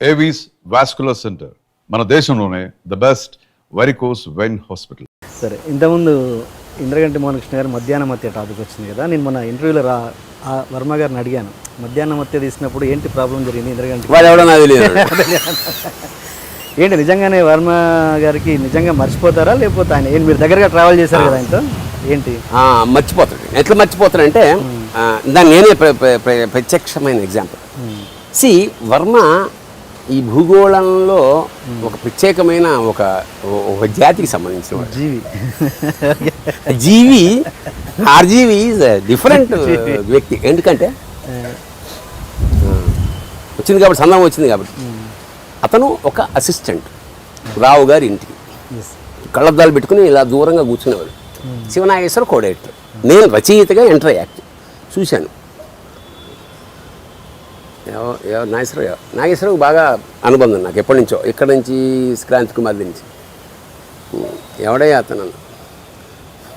Avis vascular centre మన దేశంలోనే the best varicose vein hospital. సరే, ఇంతకుముందు ఇంద్రగంటి మోహనకృష్ణ గారు మధ్యాహ్న మత్య టాపిక్ వచ్చింది కదా. నేను మన ఇంటర్వ్యూలో వర్మ గారిని అడిగాను, మధ్యాహ్న మత్య తీసినప్పుడు ఏంటి ప్రాబ్లం జరిగింది ఇంద్రగంటి ఏంటి నిజంగానే వర్మ గారికి నిజంగా మర్చిపోతారా, లేకపోతే ఆయన మీరు దగ్గరగా ట్రావెల్ చేశారు కదా ఆయనతో, ఏంటి మర్చిపోతాడు? ఎట్లా మర్చిపోతాడంటే దాన్ని నేనే ప్రత్యక్షమైన ఎగ్జాంపుల్. వర్మ ఈ భూగోళంలో ఒక ప్రత్యేకమైన ఒక జాతికి సంబంధించిన జీవి. ఆర్జీవి ఈజ్ డిఫరెంట్ వ్యక్తి. ఎందుకంటే వచ్చింది కాబట్టి, సందర్భం వచ్చింది కాబట్టి. అతను ఒక అసిస్టెంట్ రావు గారి ఇంటికి కళ్ళద్దాలు పెట్టుకుని ఇలా దూరంగా కూర్చునేవాడు. శివనాగేశ్వర కోడైటర్, నేను రచయితగా ఎంటర్ అయ్యాను, చూశాను. నాగేశ్వరరావు బాగా అనుబంధం నాకు ఎప్పటి నుంచో, ఇక్కడి నుంచి క్రాంతి కుమార్ నుంచి. ఎవడయ్యా అతను?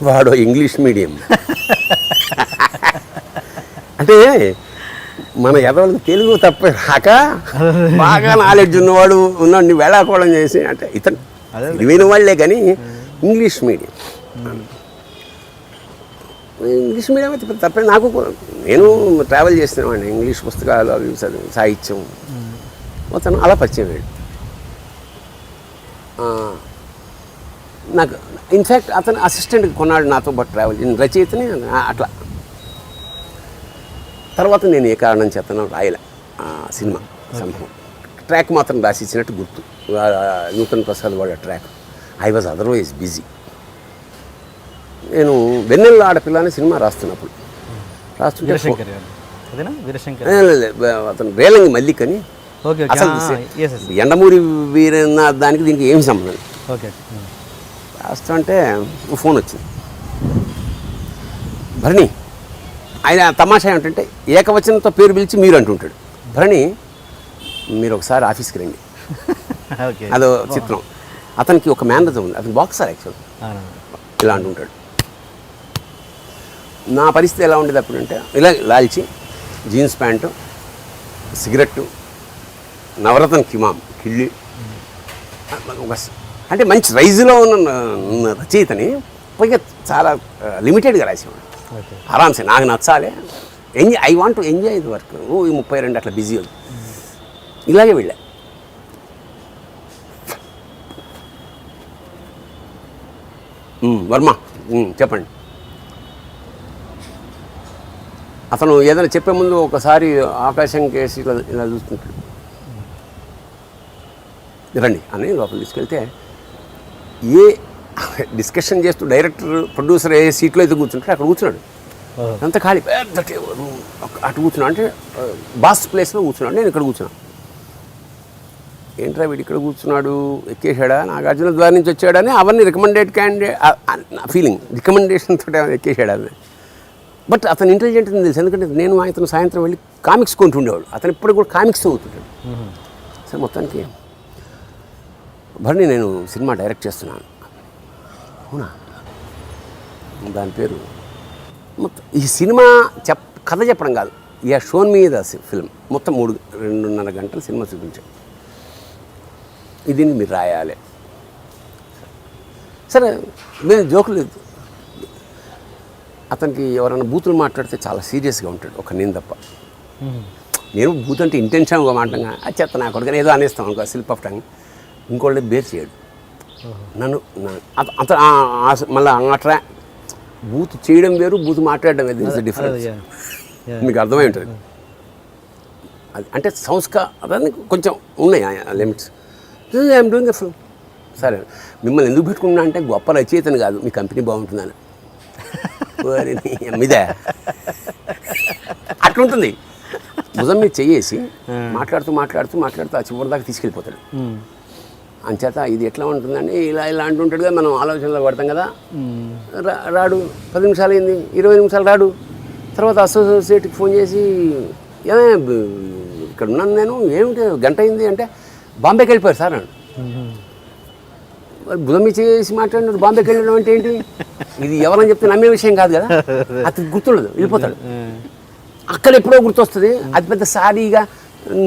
వాడు ఇంగ్లీష్ మీడియం. అంటే మన ఎదవాళ్ళకి తెలుగు తప్ప రాక బాగా నాలెడ్జ్ ఉన్నవాడు ఉన్నాడు వేళాకోళం చేసి, అంటే ఇతను విని వాళ్ళే కానీ ఇంగ్లీష్ మీడియం. ఇంగ్లీష్ మీడియం అయితే తప్పే. నాకు నేను ట్రావెల్ చేసినవాడిని, ఇంగ్లీష్ పుస్తకాలు అవి చదివి సాహిత్యం మొత్తం అలా పరిచయం అయ్యాడు నాకు. ఇన్ఫ్యాక్ట్ అతను అసిస్టెంట్ కొన్నాడు నాతో పాటు ట్రావెల్, రచయితని అట్లా. తర్వాత నేను ఏ కారణం చేతనో రాయలే సినిమా సంభవం. ట్రాక్ మాత్రం రాసి ఇచ్చినట్టు గుర్తు, నూతన్ ప్రసాద్ వాడే track. I was otherwise busy. నేను వెన్నెల ఆడపిల్ల అనే సినిమా రాస్తున్నప్పుడు రాస్తుంటే అతను రేలంగి మల్లిక్ అని, అసలు ఎండమూరి వీరన్న దానికి దీనికి ఏమి సంబంధం. రాస్తుంటే ఫోన్ వచ్చింది, భరణి. ఆయన తమాషా ఏమిటంటే ఏకవచనంతో పేరు పిలిచి మీరు అంటుంటాడు. భరణి మీరు ఒకసారి ఆఫీస్కి రండి. అదో చిత్రం. అతనికి ఒక మేనేజర్ ఉంది, అతను బాక్సర్ యాక్చువల్. ఇలా అంటుంటాడు. నా పరిస్థితి ఎలా ఉండేది అప్పుడు అంటే, ఇలా లాల్చి జీన్స్ ప్యాంటు, సిగరెట్టు, నవరత్న కిళ్ళి, అంటే మంచి రైజులో ఉన్న రచయితని పైగా చాలా లిమిటెడ్గా రాసేవాడు. ఆరామ్సే నాకు నచ్చాలి, I want to enjoy the work. 32 అట్లా బిజీ ఉంది. ఇలాగే వెళ్ళా. వర్మ చెప్పండి. అతను ఏదైనా చెప్పే ముందు ఒకసారి ఆకాశం కేసి ఇలా చూసుకుంటాడు. రండి అని లోపల తీసుకెళ్తే, ఏ డిస్కషన్ చేస్తూ డైరెక్టర్ ప్రొడ్యూసర్ ఏ సీట్లో అయితే కూర్చుంటాడు అక్కడ కూర్చున్నాడు. అంత ఖాళీ పెద్ద టేబుల్, అటు కూర్చున్నాడు. అంటే బాస్ ప్లేస్లో కూర్చున్నాడు, నేను ఇక్కడ కూర్చున్నాను. ఏంట్రా వీడు ఇక్కడ కూర్చున్నాడు, ఎక్కేసాడా, నాగార్జున ద్వారం నుంచి వచ్చాడని అవన్నీ రికమెండెడ్ క్యాండిడేట్ ఫీలింగ్, రికమెండేషన్ తోటి ఎక్కేసాడా అని. బట్ అతను ఇంటెలిజెంట్ అని తెలుసు, ఎందుకంటే నేను అతను సాయంత్రం వెళ్ళి కామిక్స్ కొంటుండేవాడు. అతను ఇప్పుడు కూడా కామిక్స్ చదువుతుంటాడు. సరే, మొత్తానికి భరణి నేను సినిమా డైరెక్ట్ చేస్తున్నాను. అవునా? దాని పేరు మొత్తం ఈ సినిమా కథ చెప్పడం కాదు, ఇక షోన్ మీద ఫిల్మ్ మొత్తం 2.5 గంటలు సినిమా చూపించాడు. ఇది మీరు రాయాలి. సరే, నేను జోకు లేదు. అతనికి ఎవరైనా బూతులు మాట్లాడితే చాలా సీరియస్గా ఉంటాడు, ఒక నేను తప్ప. నేను బూత్ అంటే ఇంటెన్షన్గా మాట్లాడగా అది చెత్త నా కొడుకు ఏదో అనేస్తాం అనుకో, స్లిప్ ఆఫ్ టంగ్. ఇంకోళ్ళే బేర్ చేయడు నన్ను. మళ్ళీ అట్లా బూత్ చేయడం వేరు, బూత్ మాట్లాడడం వేరు. This is difference. మీకు అర్థమై ఉంటుంది. అది అంటే సంస్కారాన్ని కొంచెం ఉన్నాయి limits. I'm doing a film. సరే, మిమ్మల్ని ఎందుకు పెట్టుకున్నా అంటే గొప్ప రచయితను కాదు, మీ కంపెనీ బాగుంటుందని. మీదే అట్లుంటుంది. భుజం మీద చెయ్యేసి మాట్లాడుతూ ఆ చివరి దాకా తీసుకెళ్ళిపోతాడు. అంచేత ఇది ఎట్లా ఉంటుందండి, ఇలా అంటుంటాడు కదా, మనం ఆలోచనలో పడతాం కదా. రాడు, 10 నిమిషాలు అయింది, 20 నిమిషాలు రాడు. తర్వాత అసోసియేట్కి ఫోన్ చేసి, ఇక్కడ ఉన్నాను నేను, ఏమిటి గంట అయింది అంటే, బాంబేకి వెళ్ళిపోయారు సార్ అని. భుజం మీద చేసి మాట్లాడినాడు, బాంబేకి వెళ్ళడం అంటే ఏంటి? ఇది ఎవరని చెప్తే నమ్మే విషయం కాదు కదా. అతనికి గుర్తుండదు, వెళ్ళిపోతాడు. అక్కడ ఎప్పుడో గుర్తొస్తుంది. అది పెద్ద సారీగా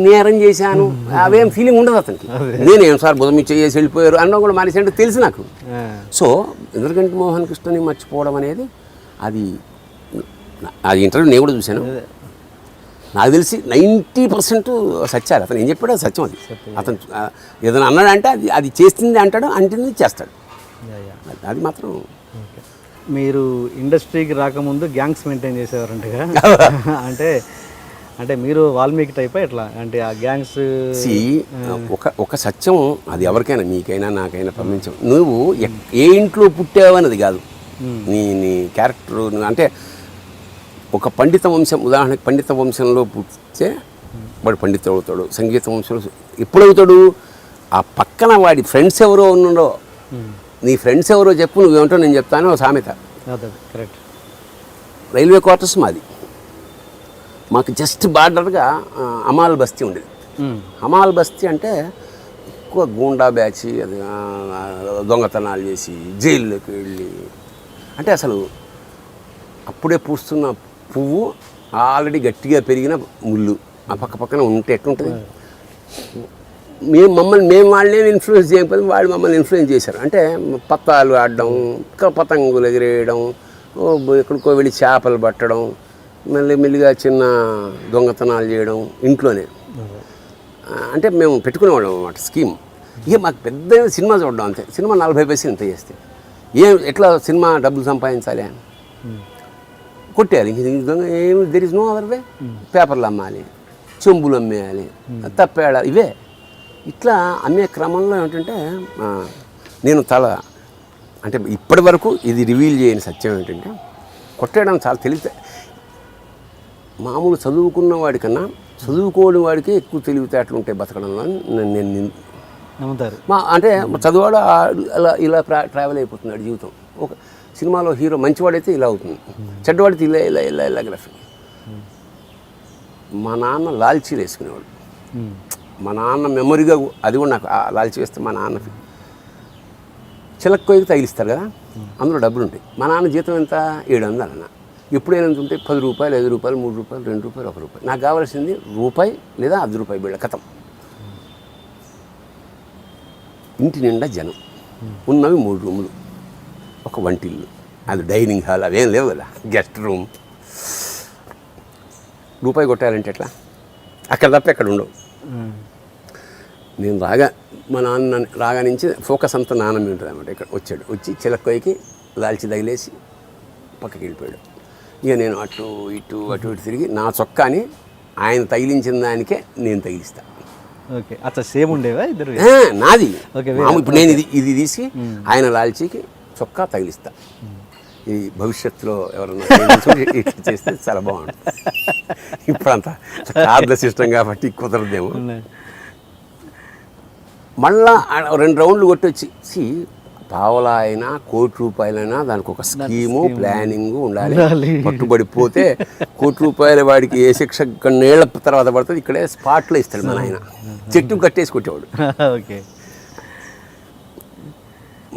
నేరం చేశాను అవేం ఫీలింగ్ ఉండదు అతనికి. నేనేం సార్ బుధం చేసి వెళ్ళిపోయారు అన్న కూడా మానేసి అంటే తెలుసు నాకు. సో ఇంద్రగంటి మోహన్ కృష్ణని మర్చిపోవడం అనేది అది ఇంటర్వ్యూ నేను కూడా చూశాను. నాకు తెలిసి 90% సత్యాలు. అతను ఏం చెప్పాడు అది సత్యం. అది అతను ఏదైనా అన్నాడంటే అది చేస్తుంది అంటాడు, అంటుంది చేస్తాడు. అది మాత్రం. మీరు ఇండస్ట్రీకి రాకముందు గ్యాంగ్స్ మెయింటైన్ చేసేవారంటగా. అంటే మీరు వాల్మీకి టైప్ ఎట్లా అంటే ఆ గ్యాంగ్స్? ఒక సత్యం అది ఎవరికైనా, మీకైనా నాకైనా పంపించం. నువ్వు ఏ ఇంట్లో పుట్టావన్నది కాదు నీ క్యారెక్టర్. అంటే ఒక పండిత వంశం, ఉదాహరణకి పండిత వంశంలో పుట్టితే వాడు పండితుడు అవుతాడు. సంగీత వంశంలో ఎప్పుడవుతాడు? ఆ పక్కన వాడి ఫ్రెండ్స్ ఎవరో ఉన్నాడో, నీ ఫ్రెండ్స్ ఎవరో చెప్పు, నువ్వేమిటో నేను చెప్తాను. సామెత. కరెక్ట్. రైల్వే క్వార్టర్స్ మాది. మాకు జస్ట్ బార్డర్గా అమాల్ బస్తీ ఉండేది. అమాల్ బస్తీ అంటే ఎక్కువ గూండా బ్యాచ్, అది దొంగతనాలు చేసి జైల్లోకి వెళ్ళి, అంటే అసలు అప్పుడే పూస్తున్న పువ్వు ఆల్రెడీ గట్టిగా పెరిగిన ముళ్ళు ఆ పక్కన ఉంటే ఎట్లుంటుంది? మేము వాళ్ళని ఇన్ఫ్లుయెన్స్ చేయకపోతే వాళ్ళు మమ్మల్ని ఇన్ఫ్లుయెన్స్ చేశారు. అంటే పత్తాలు ఆడడం, పతంగులు ఎగిరేయడం, ఎక్కడికో వెళ్ళి చేపలు పట్టడం, మెల్లిగా చిన్న దొంగతనాలు చేయడం ఇంట్లోనే. అంటే మేము పెట్టుకునేవాళ్ళం అన్నమాట స్కీమ్. ఇక మాకు పెద్ద సినిమా చూడడం అంతే. సినిమా 40 పైసలు ఇంత చేస్తే ఎట్లా సినిమా డబ్బులు సంపాదించాలి అని కొట్టేయాలి. ఏమి there is no other way. పేపర్లు అమ్మాలి, చెంబులు అమ్మేయాలి, తప్పేయాలి. ఇవే ఇట్లా అమ్మే క్రమంలో ఏంటంటే నేను అంటే ఇప్పటి వరకు ఇది రివీల్ చేయని సత్యం ఏంటంటే, కొట్టేయడం చాలా తెలివితే. మామూలు చదువుకున్న వాడికన్నా చదువుకోని వాడికి ఎక్కువ తెలివితేటలు ఉంటాయి బతకడంలో నేను నమ్ముతారు. అంటే చదువువాడు ఇలా ట్రావెల్ అయిపోతున్నాడు జీవితం. ఒక సినిమాలో హీరో మంచివాడైతే ఇలా అవుతుంది, చెడ్డవాడితే ఇలా గ్రాఫిక్. మా నాన్న లాల్చీలు వేసుకునేవాడు. మా నాన్న మెమొరీగా అది కూడా నాకు లాల్చీ వేస్తే మా నాన్న చిలక్కోయికి తగిలిస్తారు కదా, అందులో డబ్బులు ఉంటాయి. మా నాన్న జీతం ఎంత? 700 అన్న. ఎప్పుడైనా ఉంటే 10 రూపాయలు, 5 రూపాయలు, 3 రూపాయలు, 2 రూపాయలు, 1 రూపాయి. నాకు కావాల్సింది రూపాయి లేదా ₹10 బిళ్ళ కథం. ఇంటి నిండా జనం, ఉన్నవి 3 రూములు, ఒక వంటిల్లు, అది డైనింగ్ హాల్, అవేం లేవు కదా, గెస్ట్ రూమ్. రూపాయి కొట్టాలంటే ఎట్లా? అక్కడ తప్ప ఎక్కడ ఉండవు. నేను మా నాన్న రాగా నుంచి ఫోకస్ అంతా నాన్న మీద ఉంటుంది అన్నమాట. ఇక్కడ వచ్చి చిలక్కోయికి లాల్చి తగిలేసి పక్కకి వెళ్ళిపోయాడు. ఇక నేను అటు ఇటు తిరిగి నా చొక్కాని ఆయన తగిలించిన దానికే నేను తగిలిస్తాను. ఓకే, అచ్చా సేమ్ ఉండేవా ఇద్దరు? నాది. ఇప్పుడు నేను ఇది తీసి ఆయన లాల్చీకి చొక్కా తగిలిస్తా. ఈ భవిష్యత్తులో ఎవరన్నా ఇట్లా చేస్తే చాలా బాగుంటుంది. ఇప్పుడంతా కార్డుల సిస్టమ్ కాబట్టి కుదరదేమో. మళ్ళా 2 రౌండ్లు కొట్టొచ్చి పావలా అయినా ₹1,00,00,000 దానికి ఒక స్కీము, ప్లానింగ్ ఉండాలి. పట్టుబడిపోతే ₹1,00,00,000 వాడికి ఏ శిక్ష కొన్నేళ్ల తర్వాత పడుతుంది. ఇక్కడే స్పాట్లో ఇస్తాడు మన ఆయన. చెట్టు కట్టేసి కొట్టేవాడు. ఓకే.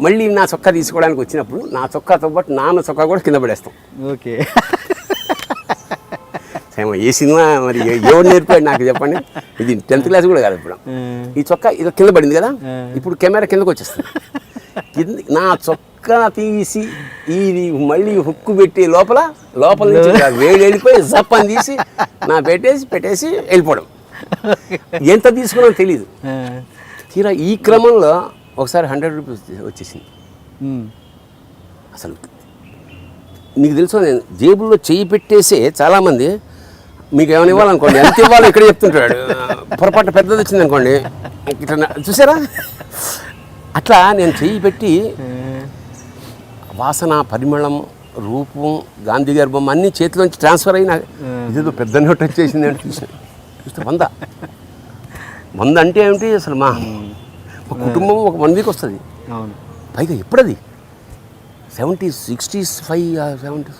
మళ్ళీ నా చొక్కా తీసుకోవడానికి వచ్చినప్పుడు నా చొక్కాతో పాటు నాన్న చొక్కా కూడా కింద పడేస్తాం. ఓకే. ఏ సినిమా మరి ఎవరు నేర్పాడు నాకు చెప్పండి? ఇది 10th క్లాస్ కూడా కాదు. ఇప్పుడు ఈ చొక్కా ఇది కింద పడింది కదా, ఇప్పుడు కెమెరా కిందకు వచ్చేస్తుంది. నా చొక్కా తీసి ఇది మళ్ళీ హుక్కు పెట్టి లోపల నుంచి వేడి వెళ్ళిపోయి జప్పని తీసి నా పెట్టేసి వెళ్ళిపోవడం. ఎంత తీసుకున్నానో తెలీదు. తీరా ఈ క్రమంలో ఒకసారి ₹100 వచ్చేసింది. అసలు నీకు తెలుసు, నేను జేబుల్లో చేయి పెట్టేసే చాలామంది మీకు ఏమైనా ఇవ్వాలనుకోండి, ఎంత ఇవ్వాలో ఇక్కడ చెప్తుంటాడు. పొరపాటు పెద్దది వచ్చింది అనుకోండి, ఇట్లా చూసారా, అట్లా నేను చెయ్యి పెట్టి వాసన, పరిమళం, రూపం, గాంధీ గారి బొమ్మ అన్నీ చేతిలోంచి ట్రాన్స్ఫర్ అయినా ఇదేదో పెద్ద నోట్ వచ్చేసింది అంటే చూస్తే 100 అంటే ఏమిటి అసలు? మా కుటుంబం ఒక 1 వీక్ వస్తుంది. పైగా ఎప్పుడది 70s, 65, 70s